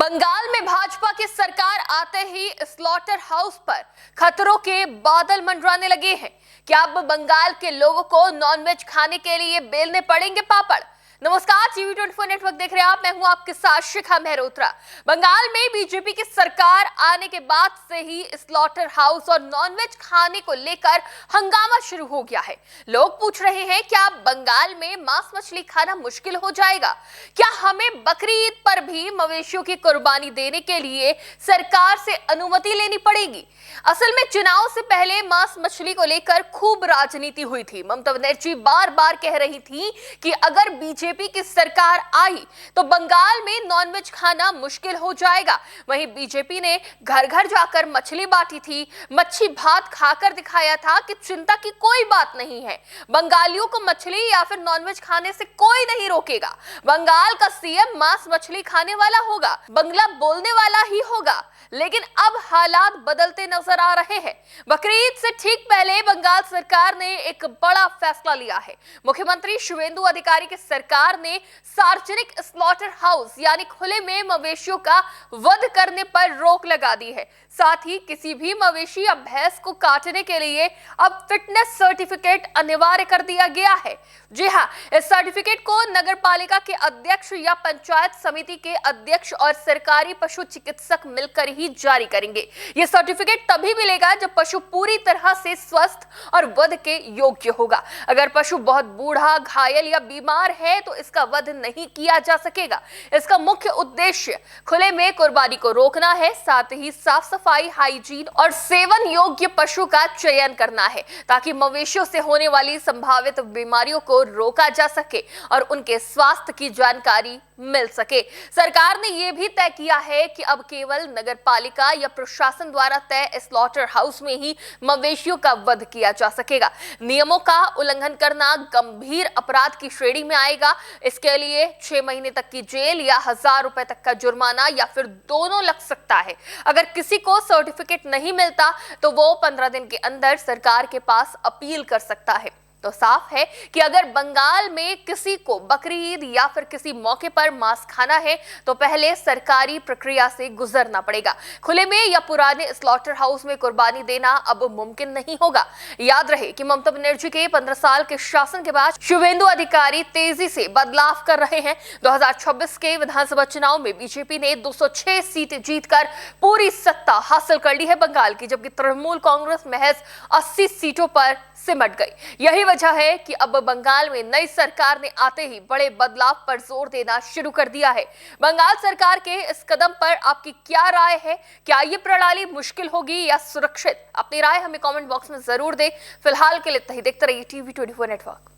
बंगाल में भाजपा की सरकार आते ही स्लॉटर हाउस पर खतरों के बादल मंडराने लगे हैं। क्या अब बंगाल के लोगों को नॉनवेज खाने के लिए बेलने पड़ेंगे पापड़? नमस्कार, टीवी 24 नेटवर्क देख रहे हैं आप। मैं हूं आपके साथ शिखा मेहरोत्रा। बंगाल में बीजेपी की सरकार आने के बाद से ही स्लॉटर हाउस और नॉनवेज खाने को लेकर हंगामा शुरू हो गया है। लोग पूछ रहे हैं, क्या बंगाल में मांस मछली खाना मुश्किल हो जाएगा? क्या हमें बकरी ईद पर भी मवेशियों की कुर्बानी देने के लिए सरकार से अनुमति लेनी पड़ेगी? असल में चुनाव से पहले मांस मछली को लेकर खूब राजनीति हुई थी। ममता बनर्जी बार बार कह रही थी कि अगर बीजेपी की सरकार आई तो बंगाल में नॉनवेज खाना मुश्किल हो जाएगा। वहीं बीजेपी ने घर घर जाकर मछली बांटी थी, मच्छी भात खाकर दिखाया था कि चिंता की कोई बात नहीं है, बंगालियों को मछली या फिर नॉनवेज खाने से कोई नहीं रोकेगा। बंगाल का सीएम मांस मछली खाने वाला होगा, बंगला बोलने वाला ही होगा। लेकिन अब हालात बदलते नजर आ रहे हैं। बकरीद से ठीक पहले बंगाल सरकार ने एक बड़ा फैसला लिया है। मुख्यमंत्री शुवेंदु अधिकारी की सरकार ने सार्वजनिक स्लॉटर हाउस यानी खुले में मवेशियों का वध करने पर रोक लगा दी है। साथ ही किसी भी मवेशी या भैंस को काटने के लिए अब फिटनेस सर्टिफिकेट अनिवार्य कर दिया गया है। जी हाँ, इस सर्टिफिकेट को नगर पालिका के अध्यक्ष या पंचायत समिति के अध्यक्ष और सरकारी पशु चिकित्सक मिलकर ही जारी करेंगे। यह सर्टिफिकेट तभी मिलेगा जब पशु पूरी तरह से स्वस्थ और वध के योग्य होगा। अगर पशु बहुत बूढ़ा, घायल या बीमार है तो इसका वध नहीं किया जा सकेगा। इसका मुख्य उद्देश्य खुले में कुर्बानी को रोकना है, साथ ही साफ सफाई, हाइजीन और सेवन योग्य पशु का चयन करना है, ताकि मवेशियों से होने वाली संभावित बीमारियों को रोका जा सके और उनके स्वास्थ्य की जानकारी मिल सके। सरकार ने यह भी तय किया है कि अब केवल नगर पालिका या प्रशासन द्वारा तय स्लॉटर हाउस में ही मवेशियों का वध किया जा सकेगा। नियमों का उल्लंघन करना गंभीर अपराध की श्रेणी में आएगा। इसके लिए 6 महीने तक की जेल या 1000 रुपए तक का जुर्माना या फिर दोनों लग सकता है। अगर किसी को सर्टिफिकेट नहीं मिलता तो वो 15 दिन के अंदर सरकार के पास अपील कर सकता है। तो साफ है कि अगर बंगाल में किसी को बकरी ईद या फिर किसी मौके पर मांस खाना है तो पहले सरकारी प्रक्रिया से गुजरना पड़ेगा। खुले में या पुराने स्लॉटर हाउस में कुर्बानी देना अब मुमकिन नहीं होगा। याद रहे कि ममता बनर्जी के 15 साल के शासन के बाद शुवेंदु अधिकारी तेजी से बदलाव कर रहे हैं। 2026 के विधानसभा चुनाव में बीजेपी ने 206 सीटें जीतकर पूरी सत्ता हासिल कर ली है बंगाल की, जबकि तृणमूल कांग्रेस महज 80 सीटों पर सिमट गई। यही वजह है कि अब बंगाल में नई सरकार ने आते ही बड़े बदलाव पर जोर देना शुरू कर दिया है। बंगाल सरकार के इस कदम पर आपकी क्या राय है? क्या ये प्रणाली मुश्किल होगी या सुरक्षित? अपनी राय हमें कमेंट बॉक्स में जरूर दें। फिलहाल के लिए इतना ही। देखते रहिए टीवी 24 नेटवर्क।